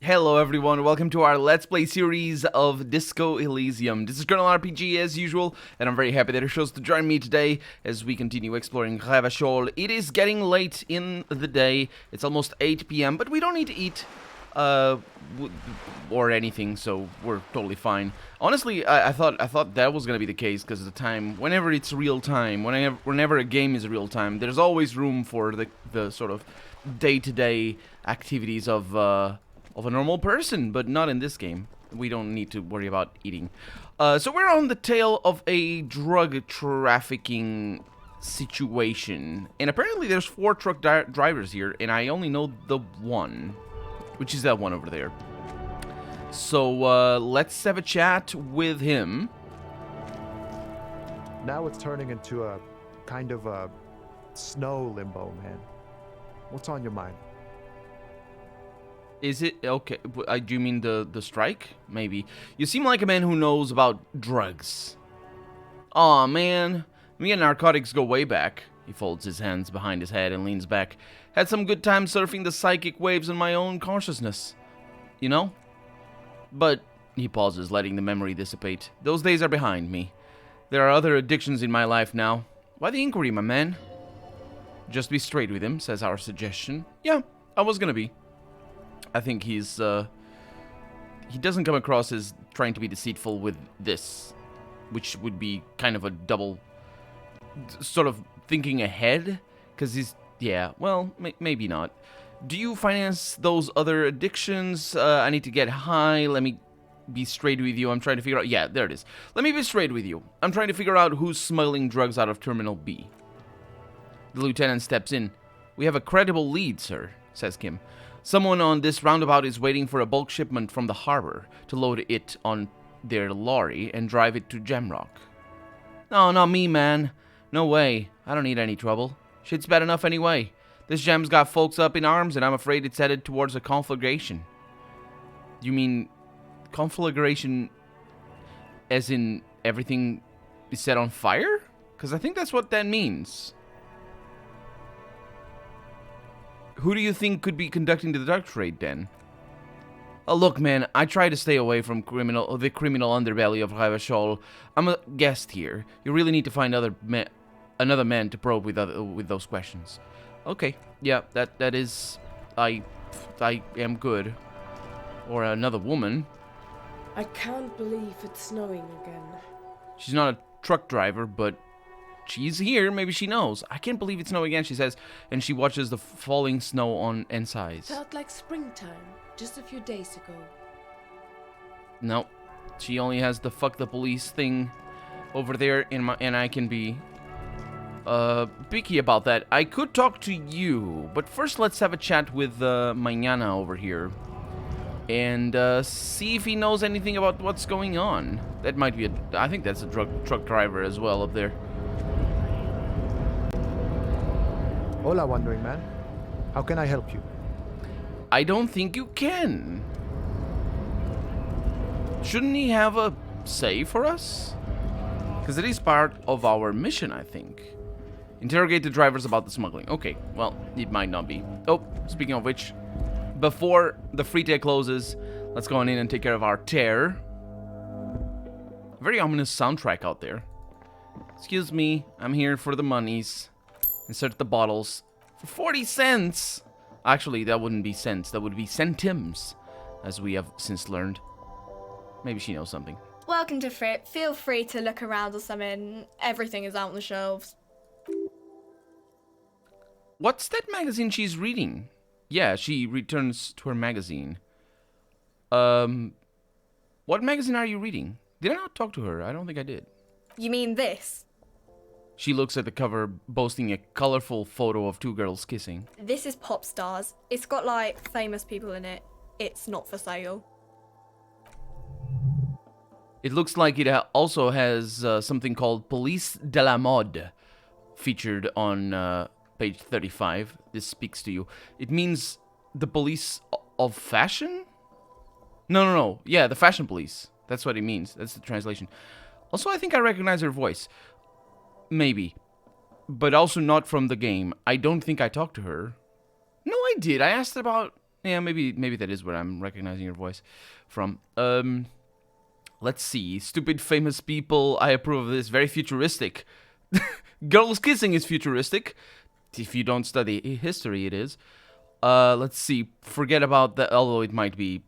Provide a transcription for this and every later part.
Hello everyone, welcome to our Let's Play series of Disco Elysium. This is Colonel RPG as usual, and I'm very happy that you chose to join me today as we continue exploring Revachol. It is getting late in the day, it's almost 8 p.m, but we don't need to eat or anything, so we're totally fine. Honestly, I thought that was gonna be the case, because the time, whenever it's real time, whenever a game is real time, there's always room for the sort of day-to-day activities of a normal person, but not in this game. We don't need to worry about eating. So we're on the tail of a drug trafficking situation, and apparently there's 4 truck drivers here, and I only know the one, which is that one over there. So let's have a chat with him. Now it's turning into a kind of a snow limbo, man. What's on your mind? Is it okay? Do you mean the strike? Maybe. You seem like a man who knows about drugs. Aw, man. Me and narcotics go way back. He folds his hands behind his head and leans back. Had some good time surfing the psychic waves in my own consciousness. You know? But, he pauses, letting the memory dissipate. Those days are behind me. There are other addictions in my life now. Why the inquiry, my man? Just be straight with him, says our suggestion. Yeah, I was gonna be. I think he doesn't come across as trying to be deceitful with this, which would be kind of a double, sort of thinking ahead, because he's, yeah, well, maybe not. Do you finance those other addictions? I need to get high, let me be straight with you, I'm trying to figure out, yeah, there it is. Let me be straight with you. I'm trying to figure out who's smuggling drugs out of Terminal B. The lieutenant steps in. We have a credible lead, sir, says Kim. Someone on this roundabout is waiting for a bulk shipment from the harbor to load it on their lorry and drive it to Jamrock. No, not me, man. No way. I don't need any trouble. Shit's bad enough anyway. This jam's got folks up in arms, and I'm afraid it's headed towards a conflagration. You mean conflagration as in everything is set on fire? Because I think that's what that means. Who do you think could be conducting the drug trade, then? Look, man, I try to stay away from the criminal underbelly of Revachol. I'm a guest here. You really need to find another man to probe with those questions. Okay, yeah, that is... I am good. Or another woman. I can't believe it's snowing again. She's not a truck driver, but... she's here, maybe she knows. I can't believe it's snowing again, she says, and she watches the falling snow on Ensize. Felt like springtime, just a few days ago. No, she only has the fuck the police thing over there, and I can be picky about that. I could talk to you, but first let's have a chat with Mañana over here. And see if he knows anything about what's going on. That might be I think that's a truck driver as well up there. Hola, Wandering Man. How can I help you? I don't think you can. Shouldn't he have a say for us? Because it is part of our mission, I think. Interrogate the drivers about the smuggling. Okay, well, it might not be. Oh, speaking of which, before the free day closes, let's go on in and take care of our tear. Very ominous soundtrack out there. Excuse me, I'm here for the monies. Insert the bottles for 40 cents. Actually, that wouldn't be cents. That would be centimes, as we have since learned. Maybe she knows something. Welcome to Frit. Feel free to look around or something. Everything is out on the shelves. What's that magazine she's reading? Yeah, she returns to her magazine. What magazine are you reading? Did I not talk to her? I don't think I did. You mean this? She looks at the cover, boasting a colorful photo of 2 girls kissing. This is Pop Stars. It's got, like, famous people in it. It's not for sale. It looks like it also has something called Police de la Mode featured on page 35. This speaks to you. It means the police of fashion? No. Yeah, the fashion police. That's what it means. That's the translation. Also, I think I recognize her voice. Maybe. But also not from the game. I don't think I talked to her. No, I did. I asked about Yeah, maybe that is where I'm recognizing your voice from. Let's see. Stupid famous people. I approve of this. Very futuristic. Girls kissing is futuristic. If you don't study history, it is. Let's see. Forget about that. Although it might be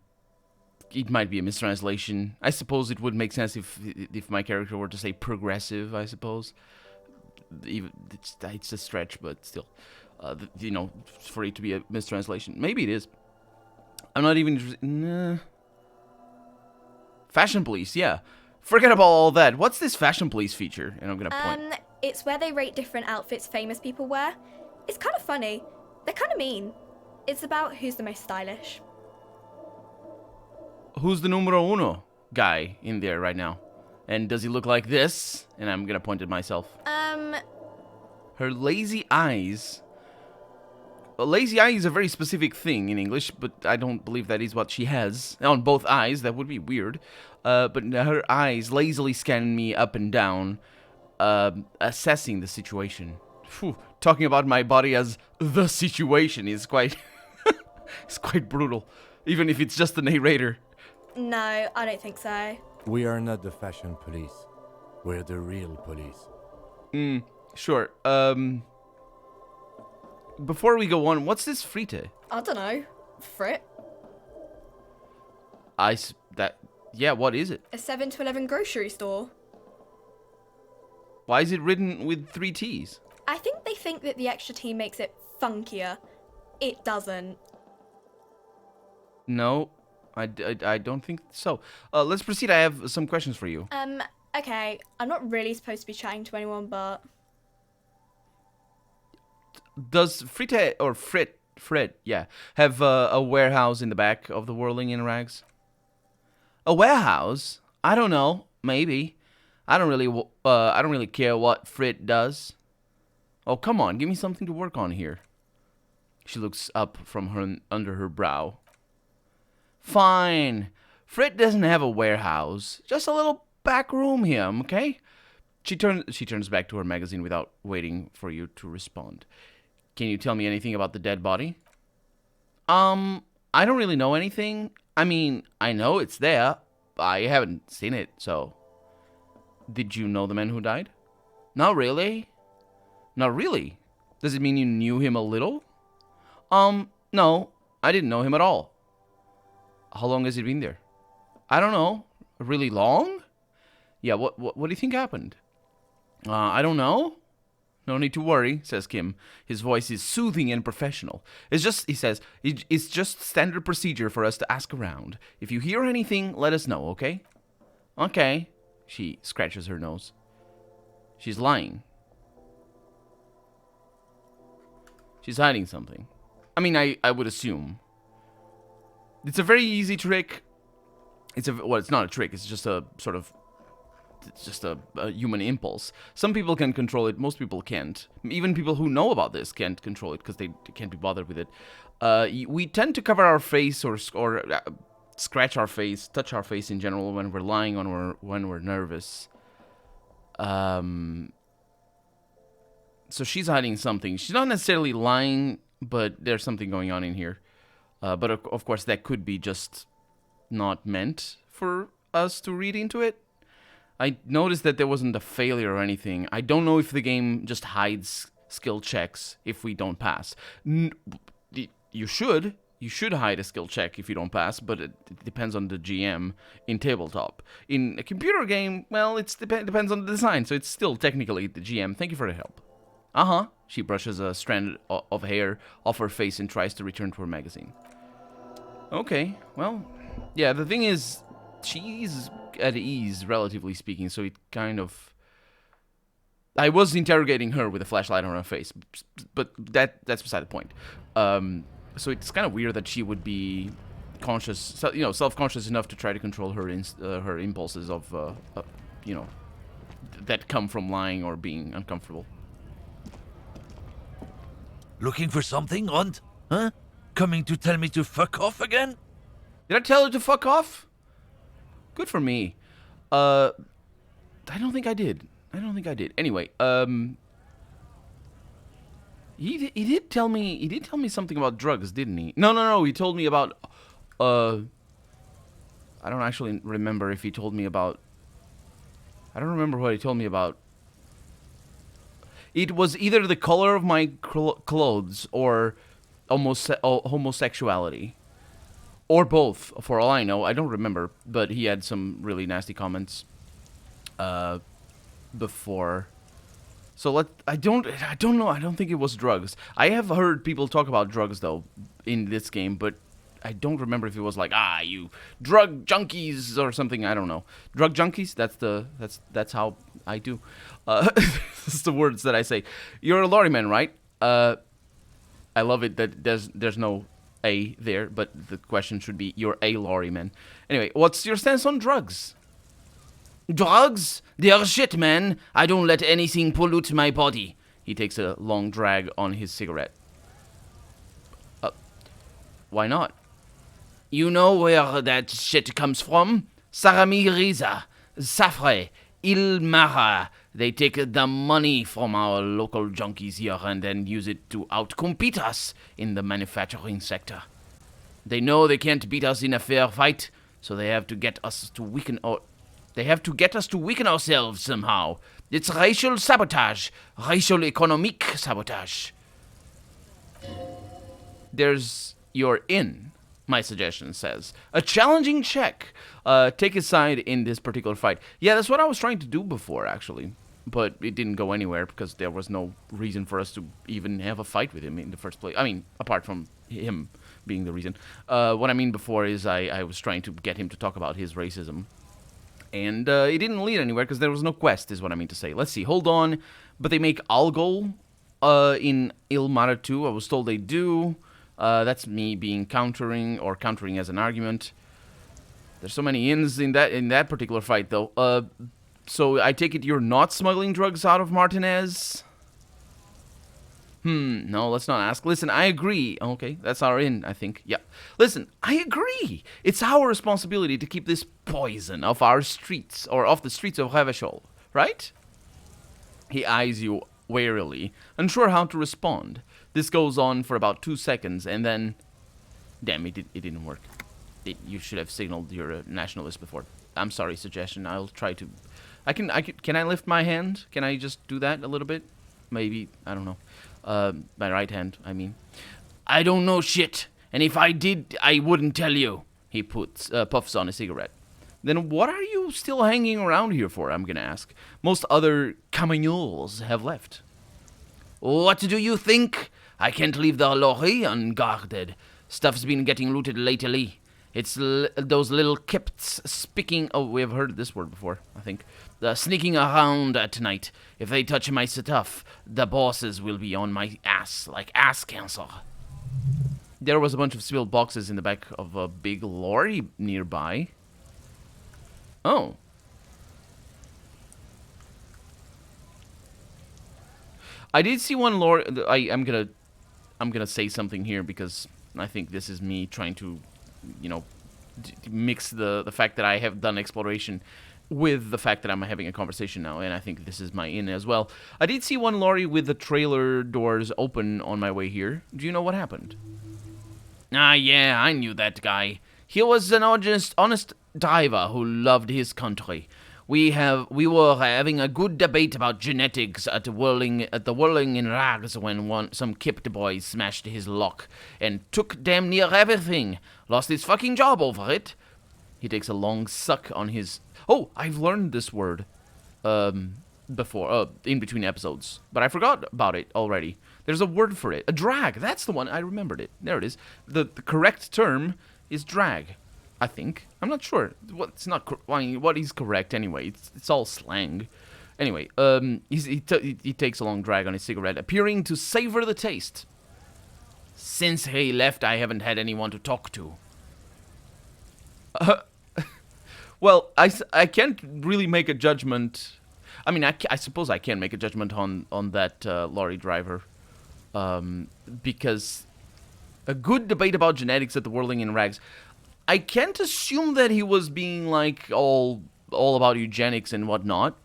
a mistranslation. I suppose it would make sense if my character were to say progressive. I suppose. Even it's a stretch, but still, you know, for it to be a mistranslation. Maybe it is. I'm not even interested. Nah. Fashion police, yeah. Forget about all that. What's this fashion police feature? And I'm gonna point. It's where they rate different outfits famous people wear. It's kind of funny. They're kind of mean. It's about who's the most stylish. Who's the numero uno guy in there right now? And does he look like this? And I'm gonna point at myself. Her lazy eyes. A lazy eye is a very specific thing in English, but I don't believe that is what she has. On both eyes, that would be weird. But her eyes lazily scan me up and down, assessing the situation. Phew, talking about my body as the situation is quite... it's quite brutal, even if it's just the narrator. No, I don't think so. We are not the fashion police. We're the real police. Sure. Before we go on, what's this frite? I don't know. Frit? Yeah, what is it? A 7-Eleven grocery store. Why is it written with 3 T's? I think they think that the extra T makes it funkier. It doesn't. No, I don't think so. Let's proceed. I have some questions for you. Okay. I'm not really supposed to be chatting to anyone, but... Does Frite, or Frit, yeah, have a warehouse in the back of the Whirling in Rags? A warehouse? I don't know. Maybe. I don't really care what Frit does. Oh, come on. Give me something to work on here. She looks up from under her brow. Fine. Frit doesn't have a warehouse. Just a little back room here, okay? She turns back to her magazine without waiting for you to respond. Can you tell me anything about the dead body? I don't really know anything. I mean, I know it's there. I haven't seen it, so... Did you know the man who died? Not really. Not really? Does it mean you knew him a little? No. I didn't know him at all. How long has he been there? I don't know. Really long? Yeah, what do you think happened? I don't know. No need to worry, says Kim. His voice is soothing and professional. He says, it's just standard procedure for us to ask around. If you hear anything, let us know, okay? Okay. She scratches her nose. She's lying. She's hiding something. I mean, I would assume. It's a very easy trick. It's not a trick. It's just a sort of... It's just a human impulse. Some people can control it. Most people can't. Even people who know about this can't control it because they can't be bothered with it. We tend to cover our face or scratch our face, touch our face in general when we're lying or when we're nervous. So she's hiding something. She's not necessarily lying, but there's something going on in here. But of course, that could be just not meant for us to read into it. I noticed that there wasn't a failure or anything. I don't know if the game just hides skill checks if we don't pass. You should hide a skill check if you don't pass, but it depends on the GM in tabletop. In a computer game, well, it depends on the design, so it's still technically the GM. Thank you for the help. Uh-huh. She brushes a strand of hair off her face and tries to return to her magazine. Okay, well, yeah, the thing is, she's at ease, relatively speaking, so it kind of... I was interrogating her with a flashlight on her face, but that's beside the point. So it's kind of weird that she would be conscious, self-conscious enough to try to control her impulses of, that come from lying or being uncomfortable. Looking for something, Hunt? Huh? Coming to tell me to fuck off again? Did I tell her to fuck off? Good for me. I don't think I did. Anyway, He did tell me something about drugs, didn't he? No. He told me about I don't actually remember if he told me about. I don't remember what he told me about. It was either the color of my clothes or almost homosexuality. Or both, for all I know. I don't remember, but he had some really nasty comments before. So I don't know. I don't think it was drugs. I have heard people talk about drugs though in this game, but I don't remember if it was like, you drug junkies or something. I don't know. Drug junkies? That's how I do. That's the words that I say. You're a lorryman, right? I love it that there's no A there, but the question should be, you're a lorryman. Anyway, what's your stance on drugs? Drugs? They're shit, man. I don't let anything pollute my body. He takes a long drag on his cigarette. Why not? You know where that shit comes from? Saramiriza, Safre, Ilmara. They take the money from our local junkies here and then use it to outcompete us in the manufacturing sector. They know they can't beat us in a fair fight, so they have to get us to weaken ourselves somehow. It's racial sabotage, racial economic sabotage. There's your in. My suggestion says. A challenging check. Take his side in this particular fight. Yeah, that's what I was trying to do before, actually. But it didn't go anywhere because there was no reason for us to even have a fight with him in the first place. I mean, apart from him being the reason. What I mean before is I was trying to get him to talk about his racism. And it didn't lead anywhere because there was no quest, is what I mean to say. Let's see. Hold on. But they make Algol in Ilmara 2. I was told they do. That's me being countering as an argument. There's so many ins in that particular fight, though. So I take it you're not smuggling drugs out of Martinez? No, let's not ask. Listen, I agree. Okay, that's our in, I think. Yeah. Listen, I agree. It's our responsibility to keep this poison off our streets, or off the streets of Revachol, right? He eyes you warily, unsure how to respond. This goes on for about 2 seconds, and then... Damn, it didn't work. You should have signaled you're a nationalist before. I'm sorry, suggestion. I'll try to... Can I lift my hand? Can I just do that a little bit? Maybe, I don't know. My right hand, I mean. I don't know shit, and if I did, I wouldn't tell you. He puffs on a cigarette. Then what are you still hanging around here for, I'm gonna ask. Most other camignols have left. What do you think? I can't leave the lorry unguarded. Stuff's been getting looted lately. It's those little kipts speaking... Oh, we have heard this word before, I think. Sneaking around at night. If they touch my stuff, the bosses will be on my ass, like ass cancer. There was a bunch of spilled boxes in the back of a big lorry nearby. Oh. I did see one lorry... I'm gonna say something here because I think this is me trying to... mix the fact that I have done exploration with the fact that I'm having a conversation now, and I think this is my in as well. I did see one lorry with the trailer doors open on my way here. Do you know what happened? Yeah, I knew that guy. He was an honest driver who loved his country. We were having a good debate about genetics at the Whirling in Rags when some kipped boy smashed his lock and took damn near everything. Lost his fucking job over it. He takes a long suck on his... Oh, I've learned this word before, in between episodes, but I forgot about it already. There's a word for it. A drag. That's the one. I remembered it. There it is. The correct term is drag. I think. I'm not sure. What's not? What is correct anyway? It's all slang. Anyway, he takes a long drag on his cigarette, appearing to savor the taste. Since he left, I haven't had anyone to talk to. Well, I can't really make a judgment. I mean, I suppose I can make a judgment on that lorry driver, because a good debate about genetics at the Whirling in Rags. I can't assume that he was being like all about eugenics and whatnot,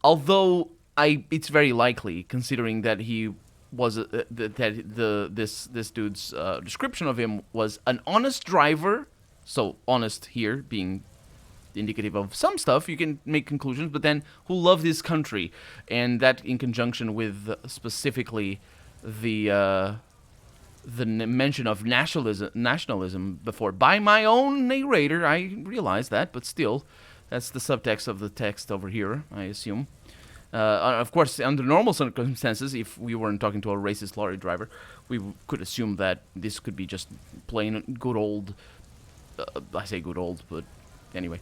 although it's very likely, considering that he was this dude's description of him was an honest driver. So honest here being indicative of some stuff, you can make conclusions, but then who loved his country, and that in conjunction with specifically the mention of nationalism before by my own narrator. I realize that, but still, that's the subtext of the text over here, I assume. Of course, under normal circumstances, if we weren't talking to a racist lorry driver, we could assume that this could be just plain good old, I say good old, but anyway,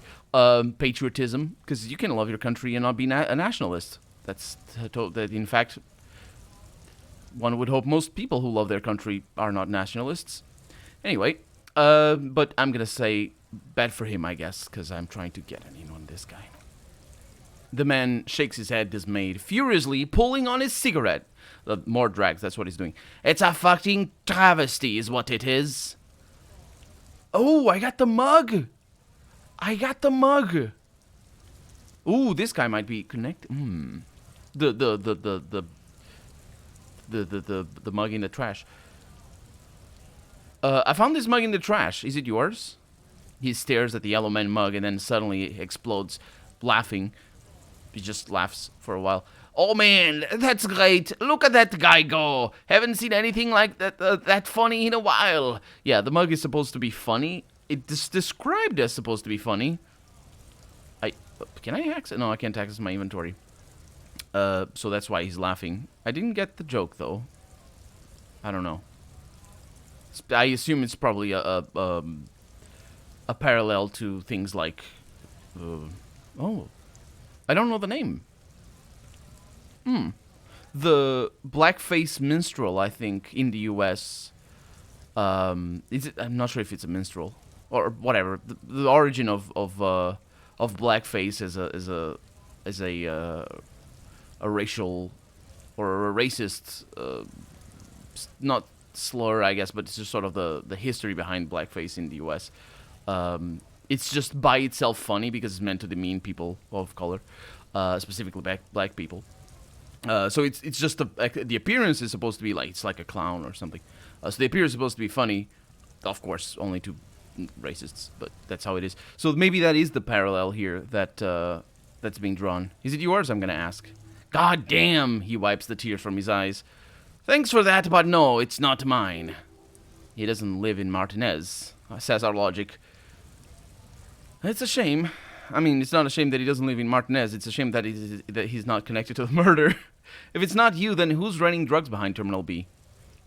patriotism, because you can love your country and not be a nationalist. That in fact, one would hope most people who love their country are not nationalists. Anyway, but I'm gonna say bad for him, I guess, because I'm trying to get an in on this guy. The man shakes his head dismayed, furiously pulling on his cigarette. More drags, that's what he's doing. It's a fucking travesty is what it is. Oh, I got the mug! I got the mug! Ooh, this guy might be connected. The mug in the trash. I found this mug in the trash. Is it yours? He stares at the yellow man mug and then suddenly explodes, laughing. He just laughs for a while. Oh man, that's great. Look at that guy go. Haven't seen anything like that funny in a while. Yeah, the mug is supposed to be funny. It's described as supposed to be funny. Can I access? No, I can't access my inventory. So that's why he's laughing. I didn't get the joke though. I don't know. I assume it's probably a parallel to things like. I don't know the name. The blackface minstrel, I think, in the U.S. Is it? I'm not sure if it's a minstrel or whatever. The origin of blackface as a racial or a racist, not slur, I guess, but it's just sort of the history behind blackface in the U.S. It's just by itself funny because it's meant to demean people of color, specifically black people. So it's just the appearance is supposed to be like it's like a clown or something. So the appearance is supposed to be funny, of course, only to racists, but that's how it is. So maybe that is the parallel here that's being drawn. Is it yours? I'm gonna ask. God damn! He wipes the tears from his eyes. Thanks for that, but no, it's not mine. He doesn't live in Martinez, says our logic. It's a shame. I mean, it's not a shame that he doesn't live in Martinez. It's a shame that he's not connected to the murder. If it's not you, then who's running drugs behind Terminal B?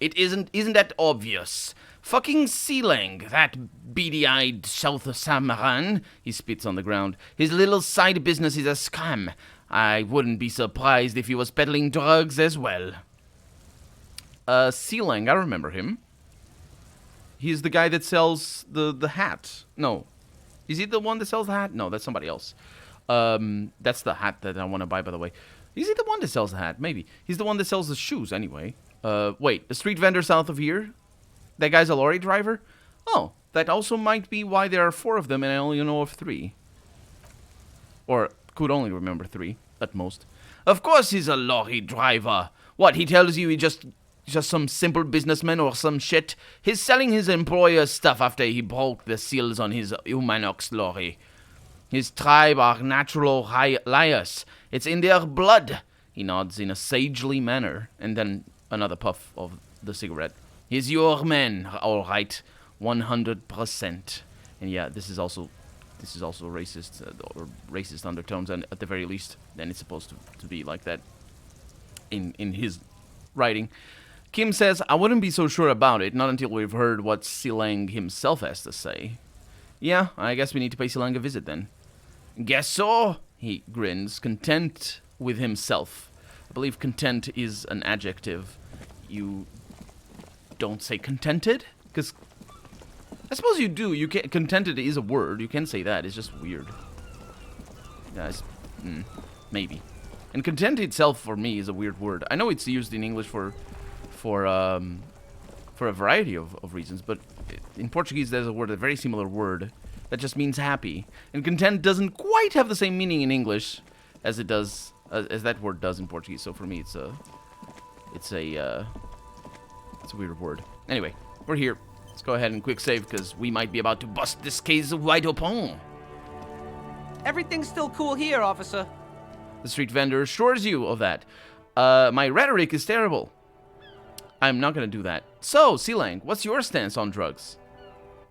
It isn't that obvious? Fucking Sealang, that beady-eyed South Samaran. He spits on the ground. His little side business is a scam. I wouldn't be surprised if he was peddling drugs as well. Sealang, I remember him. He's the guy that sells the hat. No. Is he the one that sells the hat? No, that's somebody else. That's the hat that I want to buy, by the way. Is he the one that sells the hat? Maybe. He's the one that sells the shoes, anyway. Wait, a street vendor south of here? That guy's a lorry driver? Oh, that also might be why there are 4 of them and I only know of 3. Or could only remember 3, at most. Of course he's a lorry driver. What, he tells you he just some simple businessman or some shit? He's selling his employer's stuff after he broke the seals on his Humanox lorry. His tribe are natural liars. It's in their blood. He nods in a sagely manner, and then another puff of the cigarette. He's your man, all right, 100%. And yeah, this is also racist or racist undertones, and at the very least, then it's supposed to be like that in his writing. Kim says, I wouldn't be so sure about it, not until we've heard what Sealang himself has to say. Yeah, I guess we need to pay Sealang a visit then. Guess so, he grins, content with himself. I believe content is an adjective. You don't say contented? Because I suppose you do. You can contented is a word. You can say that. It's just weird. Guys, maybe. And content itself for me is a weird word. I know it's used in English for a variety of reasons, but in Portuguese there's a very similar word that just means happy. And content doesn't quite have the same meaning in English as it does as that word does in Portuguese. So for me, It's a weird word. Anyway, we're here. Let's go ahead and quick save, because we might be about to bust this case wide open. Everything's still cool here, officer. The street vendor assures you of that. My rhetoric is terrible. I'm not gonna do that. So, Sealang, what's your stance on drugs?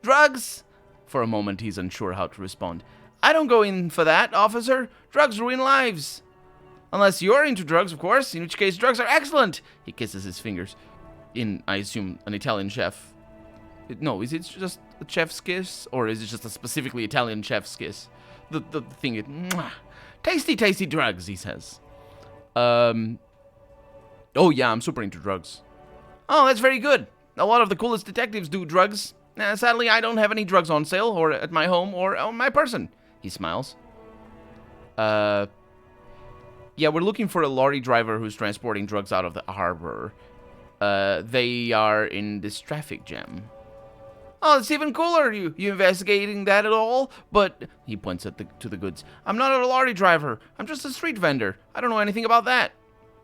Drugs? For a moment, he's unsure how to respond. I don't go in for that, officer. Drugs ruin lives. Unless you're into drugs, of course, in which case drugs are excellent. He kisses his fingers. In, I assume, an Italian chef. No, is it just a chef's kiss? Or is it just a specifically Italian chef's kiss? The thing, mwah. Tasty, tasty drugs, he says. Oh yeah, I'm super into drugs. Oh, that's very good. A lot of the coolest detectives do drugs. Sadly, I don't have any drugs on sale, or at my home, or on my person. He smiles. Yeah, we're looking for a lorry driver who's transporting drugs out of the harbor. They are in this traffic jam. Oh, it's even cooler. You investigating that at all? But he points at to the goods. I'm not a lorry driver. I'm just a street vendor. I don't know anything about that.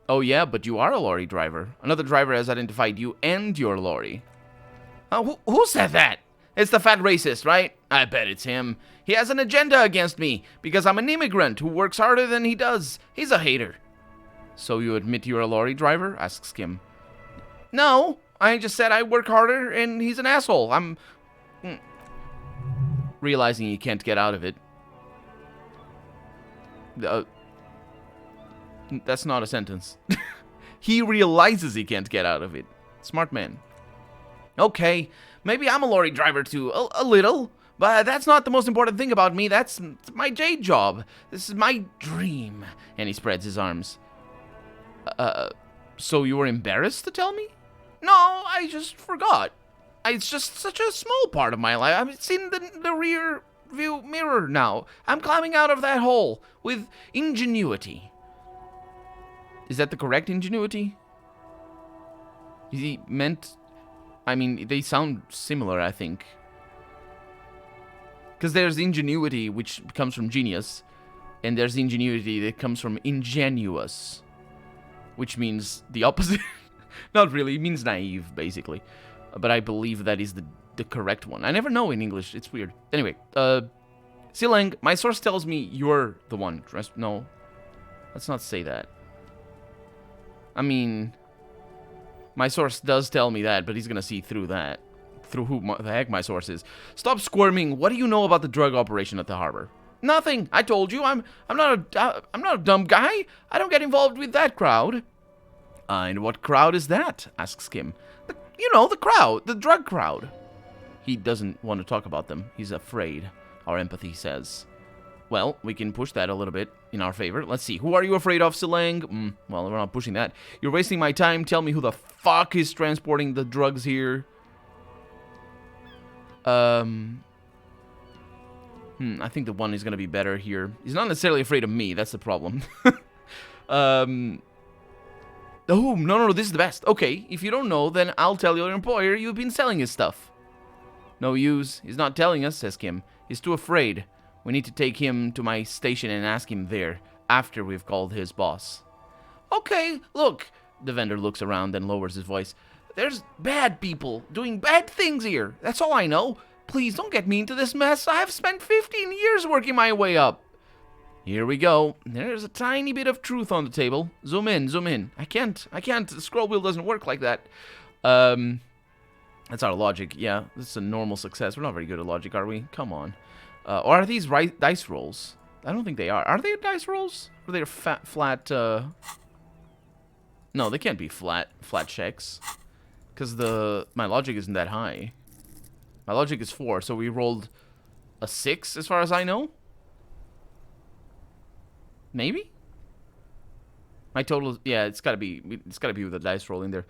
Oh yeah, but you are a lorry driver. Another driver has identified you and your lorry. Who said that? It's the fat racist, right? I bet it's him. He has an agenda against me because I'm an immigrant who works harder than he does. He's a hater. So you admit you're a lorry driver? Asks Kim. No, I just said I work harder and he's an asshole. I'm realizing he can't get out of it. That's not a sentence. He realizes he can't get out of it. Smart man. Okay, maybe I'm a lorry driver too, a little. But that's not the most important thing about me. That's my day job. This is my dream. And he spreads his arms. So you were embarrassed to tell me? No, I just forgot. It's just such a small part of my life. I've seen the rear view mirror now. I'm climbing out of that hole with ingenuity. Is that the correct ingenuity? He meant... I mean, they sound similar, I think. Because there's ingenuity, which comes from genius. And there's ingenuity that comes from ingenuous. Which means the opposite. Not really, it means naive, basically. But I believe that is the correct one. I never know in English, it's weird. Anyway, Silang, my source tells me you're the one. No, let's not say that. I mean, my source does tell me that, but he's gonna see through that. Through who the heck my source is. Stop squirming. What do you know about the drug operation at the harbor? Nothing. I told you. I'm not a dumb guy. I don't get involved with that crowd. And what crowd is that? Asks Kim. You know, the crowd. The drug crowd. He doesn't want to talk about them. He's afraid. Our empathy says. Well, we can push that a little bit in our favor. Let's see. Who are you afraid of, Silang? Well, we're not pushing that. You're wasting my time. Tell me who the fuck is transporting the drugs here. I think the one is going to be better here. He's not necessarily afraid of me. That's the problem. Oh, no, this is the best. Okay, if you don't know, then I'll tell your employer you've been selling his stuff. No use. He's not telling us, says Kim. He's too afraid. We need to take him to my station and ask him there, after we've called his boss. Okay, look. The vendor looks around and lowers his voice. There's bad people doing bad things here. That's all I know. Please don't get me into this mess. I've spent 15 years working my way up. Here we go. There's a tiny bit of truth on the table. Zoom in, zoom in. I can't. The scroll wheel doesn't work like that. That's our logic. Yeah, this is a normal success. We're not very good at logic, are we? Come on. Or are these dice rolls? I don't think they are. Are they dice rolls? Or they're flat, No, they can't be flat checks. Because my logic isn't that high. My logic is 4, so we rolled a 6 as far as I know. Maybe? My total, yeah, it's gotta be with the dice roll in there.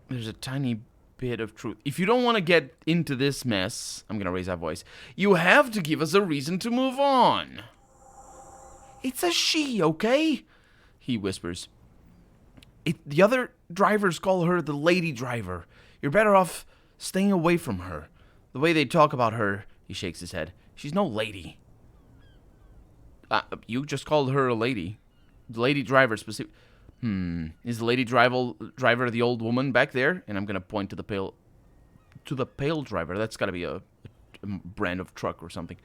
There's a tiny bit of truth. If you don't want to get into this mess, I'm gonna raise our voice. You have to give us a reason to move on. It's a she, okay? He whispers. The other drivers call her the lady driver. You're better off staying away from her. The way they talk about her, he shakes his head. She's no lady. You just called her a lady. The lady driver specific. Is the lady driver the old woman back there? And I'm gonna point to the pale driver. That's gotta be a brand of truck or something.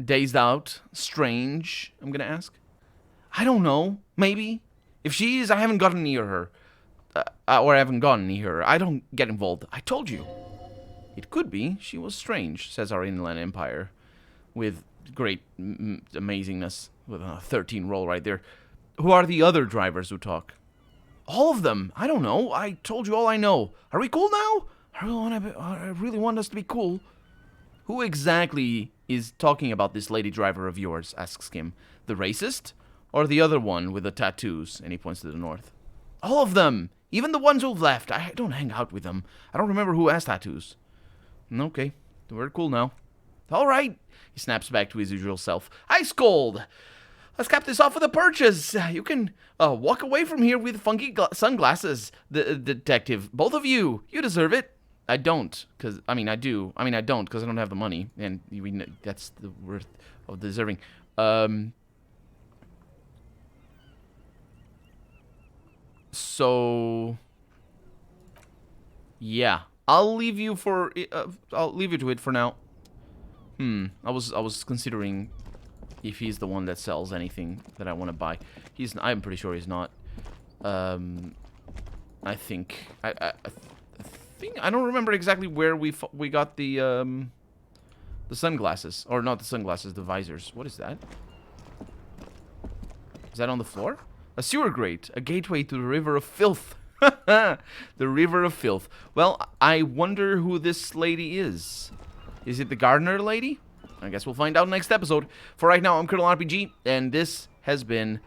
Dazed out, strange. I'm gonna ask. I don't know. Maybe. If she is, I haven't gotten near her, or I haven't gone near her. I don't get involved. I told you. It could be. She was strange, says our inland empire, with great amazingness, with a 13 roll right there. Who are the other drivers who talk? All of them. I don't know. I told you all I know. Are we cool now? I really want us to be cool. Who exactly is talking about this lady driver of yours? Asks Kim. The racist? Or the other one with the tattoos? And he points to the north. All of them. Even the ones who've left. I don't hang out with them. I don't remember who has tattoos. Okay. We're cool now. All right. He snaps back to his usual self. Ice cold. Let's cap this off with a purchase. You can walk away from here with funky sunglasses, the detective. Both of you. You deserve it. I don't, because, I do. I don't, because I don't have the money, and that's the worth of deserving. So, yeah. I'll leave you to it for now. I was considering if he's the one that sells anything that I want to buy. I'm pretty sure he's not. I think I don't remember exactly where we got the sunglasses, or not the sunglasses, the visors. What is that? Is that on the floor? A sewer grate, a gateway to the river of filth. The river of filth. Well, I wonder who this lady is. Is it the gardener lady? I guess we'll find out next episode. For right now, I'm Colonel RPG, and this has been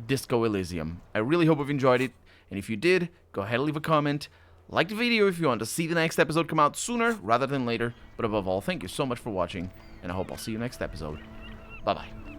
Disco Elysium. I really hope you've enjoyed it, and if you did, go ahead and leave a comment. Like the video if you want to see the next episode come out sooner rather than later. But above all, thank you so much for watching, and I hope I'll see you next episode. Bye-bye.